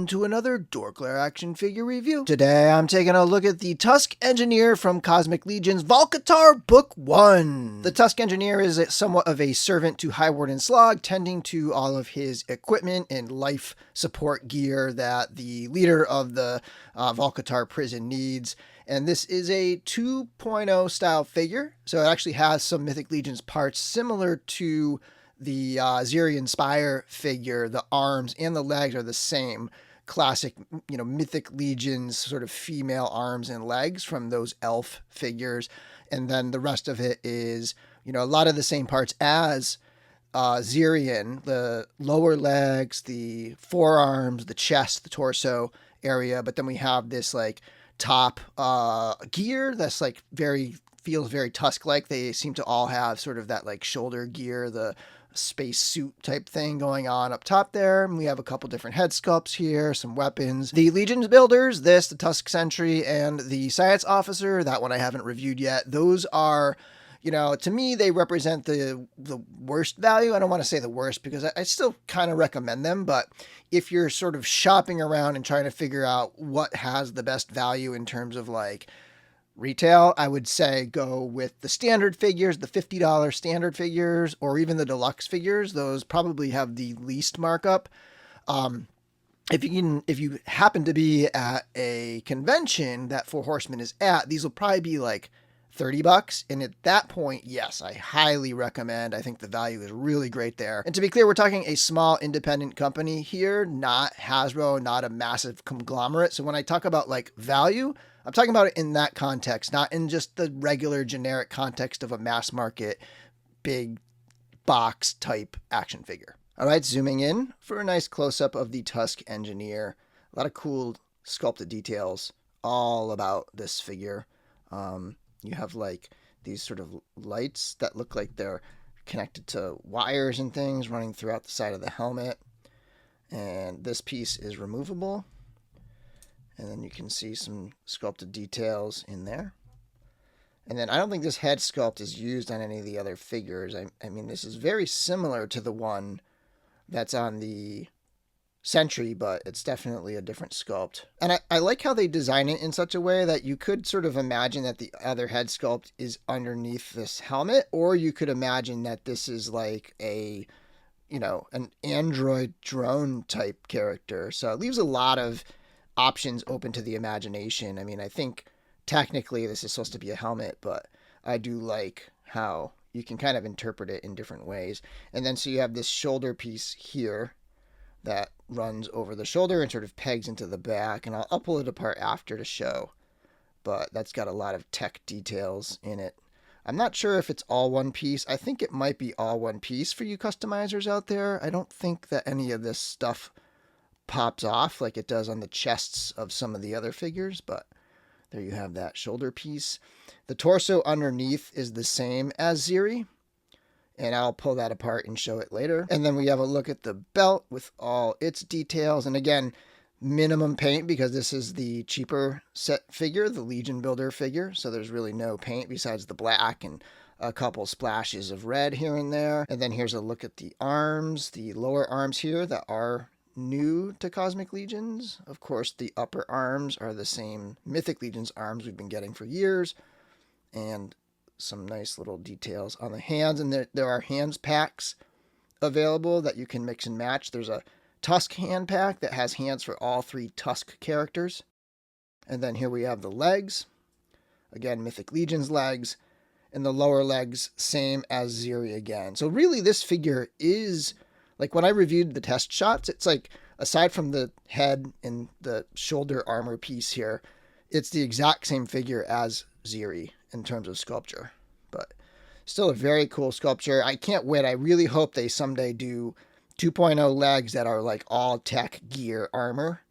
to another DorkLair action figure review. Today I'm taking a look at the Tusk Engineer from Cosmic Legions Volcatar Book 1. The Tusk Engineer is somewhat of a servant to High Warden Slog, tending to all of his equipment and life support gear that the leader of the Volcatar prison needs. And this is a 2.0 style figure, so it actually has some Mythic Legions parts similar to the Zirian Spire figure. The arms and the legs are the same classic, Mythic Legions sort of female arms and legs from those elf figures. And then the rest of it is, a lot of the same parts as Zirian, the lower legs, the forearms, the chest, the torso area. But then we have this like top gear that's like feels very Tusk-like. They seem to all have sort of that like shoulder gear, the space suit type thing going on up top there. And we have a couple different head sculpts here, some weapons. The Legions Builders, the Tusk Sentry, and the Science Officer, that one I haven't reviewed yet. Those are, to me, they represent the worst value. I don't want to say the worst because I still kind of recommend them, but if you're sort of shopping around and trying to figure out what has the best value in terms of like retail, I would say go with the standard figures, the $50 standard figures, or even the deluxe figures. Those probably have the least markup. If you happen to be at a convention that Four Horsemen is at, these will probably be like $30. And at that point, yes, I highly recommend. I think the value is really great there. And to be clear, we're talking a small independent company here, not Hasbro, not a massive conglomerate. So when I talk about like value, I'm talking about it in that context, not in just the regular generic context of a mass market, big box type action figure. All right, zooming in for a nice close-up of the Tusk Engineer. A lot of cool sculpted details all about this figure. You have like these sort of lights that look like they're connected to wires and things running throughout the side of the helmet. And this piece is removable. And then you can see some sculpted details in there. And then I don't think this head sculpt is used on any of the other figures. I mean, this is very similar to the one that's on the Sentry, but it's definitely a different sculpt. And I like how they design it in such a way that you could sort of imagine that the other head sculpt is underneath this helmet, or you could imagine that this is like an android drone type character. So it leaves a lot of options open to the imagination. I mean, I think technically this is supposed to be a helmet, but I do like how you can kind of interpret it in different ways. And then so you have this shoulder piece here that runs over the shoulder and sort of pegs into the back, and I'll pull it apart after to show, but that's got a lot of tech details in it. I'm not sure if it's all one piece. I think it might be all one piece for you customizers out there. I don't think that any of this stuff pops off like it does on the chests of some of the other figures, but there you have that shoulder piece. The torso underneath is the same as Ziri, and I'll pull that apart and show it later. And then we have a look at the belt with all its details, and again, minimum paint because this is the cheaper set figure, the Legion Builder figure, so there's really no paint besides the black and a couple splashes of red here and there. And then here's a look at the arms, the lower arms here that are new to Cosmic Legions. Of course, the upper arms are the same Mythic Legions arms we've been getting for years. And some nice little details on the hands. And there are hands packs available that you can mix and match. There's a Tusk hand pack that has hands for all three Tusk characters. And then here we have the legs. Again, Mythic Legions legs. And the lower legs, same as Ziri again. So really this figure is, like when I reviewed the test shots, it's like, aside from the head and the shoulder armor piece here, it's the exact same figure as Ziri in terms of sculpture. But still a very cool sculpture. I can't wait. I really hope they someday do 2.0 legs that are like all tech gear armor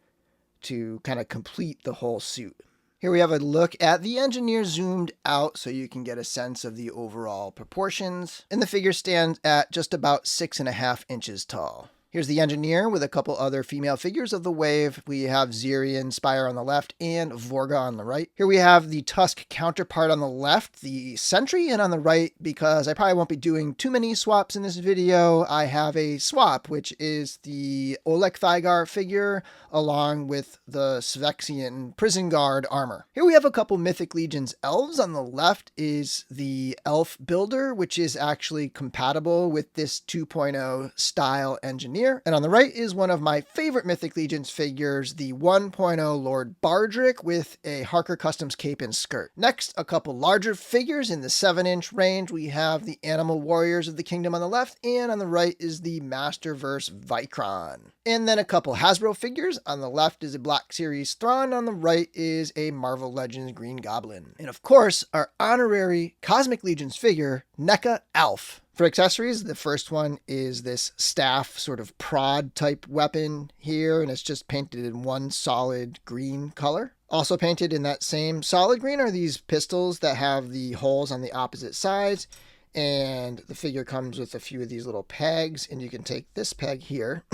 to kind of complete the whole suit. Here we have a look at the Engineer zoomed out so you can get a sense of the overall proportions. And the figure stands at just about 6.5 inches tall. Here's the Engineer with a couple other female figures of the wave. We have Zirian Spire on the left and Vorga on the right. Here we have the Tusk counterpart on the left, the Sentry, and on the right, because I probably won't be doing too many swaps in this video, I have a swap, which is the Olek Thygar figure along with the Svexian Prison Guard armor. Here we have a couple Mythic Legions elves. On the left is the Elf Builder, which is actually compatible with this 2.0 style Engineer. And on the right is one of my favorite Mythic Legions figures, the 1.0 Lord Bardrick with a Harker Customs cape and skirt. Next, a couple larger figures in the 7-inch range. We have the Animal Warriors of the Kingdom on the left, and on the right is the Masterverse Vicron. And then a couple Hasbro figures. On the left is a Black Series Thrawn, on the right is a Marvel Legends Green Goblin. And of course, our honorary Cosmic Legions figure, NECA Alf. For accessories, the first one is this staff sort of prod type weapon here, and it's just painted in one solid green color. Also painted in that same solid green are these pistols that have the holes on the opposite sides, and the figure comes with a few of these little pegs, and you can take this peg here,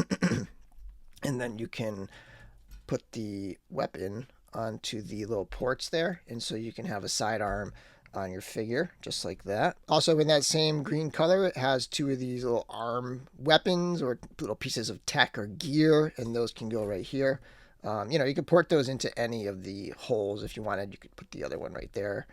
and then you can put the weapon onto the little ports there, and so you can have a sidearm on your figure, just like that. Also in that same green color, it has two of these little arm weapons or little pieces of tech or gear, and those can go right here. You could port those into any of the holes if you wanted. You could put the other one right there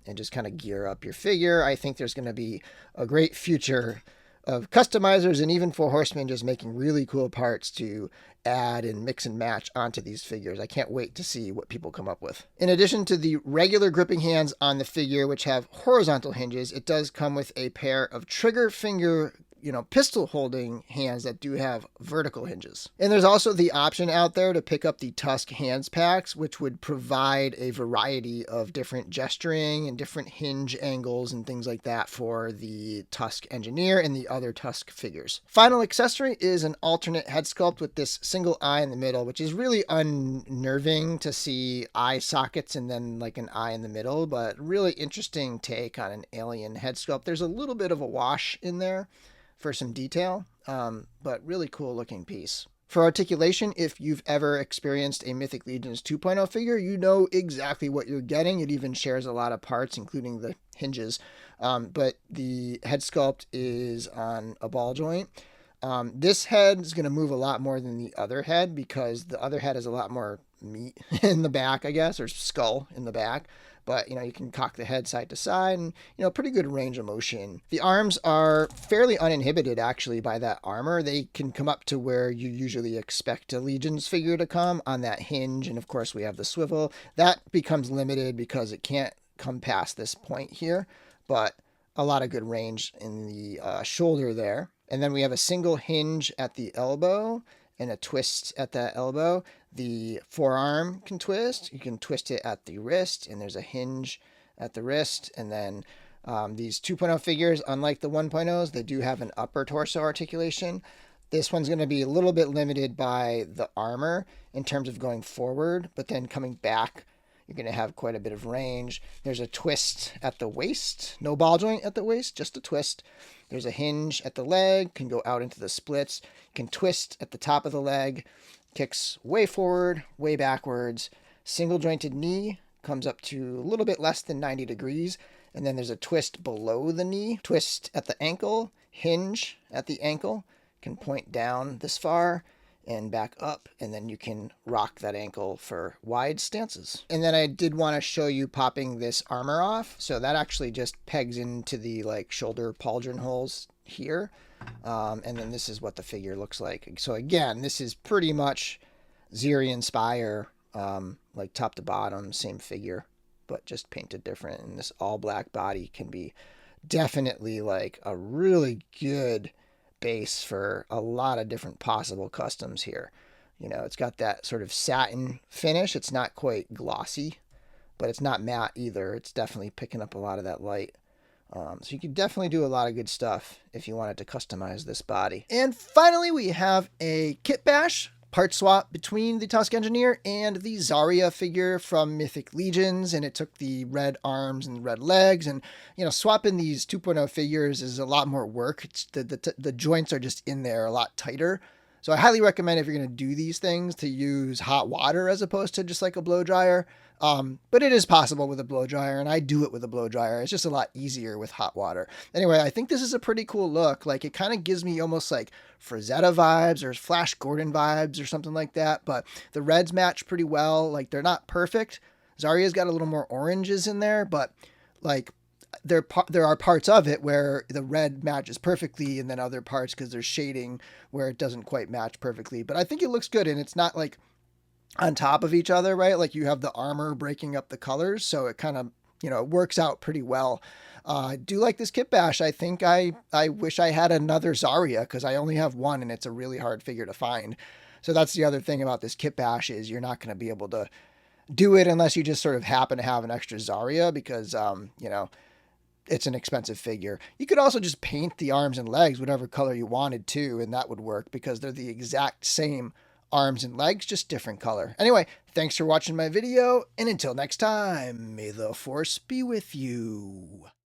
and just kind of gear up your figure. I think there's going to be a great future of customizers and even Four Horsemen just making really cool parts to add and mix and match onto these figures. I can't wait to see what people come up with. In addition to the regular gripping hands on the figure, which have horizontal hinges, it does come with a pair of trigger finger pistol holding hands that do have vertical hinges. And there's also the option out there to pick up the Tusk hands packs, which would provide a variety of different gesturing and different hinge angles and things like that for the Tusk Engineer and the other Tusk figures. Final accessory is an alternate head sculpt with this single eye in the middle, which is really unnerving to see eye sockets and then like an eye in the middle, but really interesting take on an alien head sculpt. There's a little bit of a wash in there for some detail, but really cool looking piece. For articulation, if you've ever experienced a Mythic Legions 2.0 figure, you know exactly what you're getting. It even shares a lot of parts, including the hinges, but the head sculpt is on a ball joint. This head is going to move a lot more than the other head because the other head has a lot more meat in the back, I guess, or skull in the back. But, you can cock the head side to side and, pretty good range of motion. The arms are fairly uninhibited, actually, by that armor. They can come up to where you usually expect a Legion's figure to come on that hinge. And, of course, we have the swivel. That becomes limited because it can't come past this point here. But a lot of good range in the shoulder there. And then we have a single hinge at the elbow and a twist at that elbow. The forearm can twist. You can twist it at the wrist, and there's a hinge at the wrist. And then these 2.0 figures, unlike the 1.0s, they do have an upper torso articulation. This one's going to be a little bit limited by the armor in terms of going forward, but then coming back, you're going to have quite a bit of range. There's a twist at the waist. No ball joint at the waist, just a twist. There's a hinge at the leg, can go out into the splits. You can twist at the top of the leg, kicks way forward, way backwards. Single jointed knee comes up to a little bit less than 90 degrees. And then there's a twist below the knee, twist at the ankle, hinge at the ankle, can point down this far and back up, and then you can rock that ankle for wide stances. And then I did want to show you popping this armor off. So that actually just pegs into the shoulder pauldron holes here. And then this is what the figure looks like. So again, this is pretty much Zirian Spire, top to bottom, same figure, but just painted different. And this all black body can be definitely a really good base for a lot of different possible customs here. It's got that sort of satin finish. It's not quite glossy, but it's not matte either. It's definitely picking up a lot of that light. So you could definitely do a lot of good stuff if you wanted to customize this body. And finally, we have a kit bash part swap between the Tusk Engineer and the Zarya figure from Mythic Legions, and it took the red arms and red legs. And, you know, swapping these 2.0 figures is a lot more work. It's the joints are just in there a lot tighter. So I highly recommend, if you're going to do these things, to use hot water as opposed to just like a blow dryer. But it is possible with a blow dryer, and I do it with a blow dryer. It's just a lot easier with hot water. Anyway, I think this is a pretty cool look. Like, it kind of gives me almost like Frazetta vibes or Flash Gordon vibes or something like that. But the reds match pretty well. Like, they're not perfect. Zarya's got a little more oranges in there, but like, there are parts of it where the red matches perfectly, and then other parts, because there's shading, where it doesn't quite match perfectly. But I think it looks good, and it's not like on top of each other, right? Like, you have the armor breaking up the colors, so it kind of, you know, works out pretty well. I do like this kit bash. I think I wish I had another Zarya, because I only have one, and it's a really hard figure to find. So that's the other thing about this kit bash, is you're not going to be able to do it unless you just sort of happen to have an extra Zarya, because, you know, it's an expensive figure. You could also just paint the arms and legs whatever color you wanted to, and that would work, because they're the exact same arms and legs, just different color. Anyway, thanks for watching my video, and until next time, may the force be with you.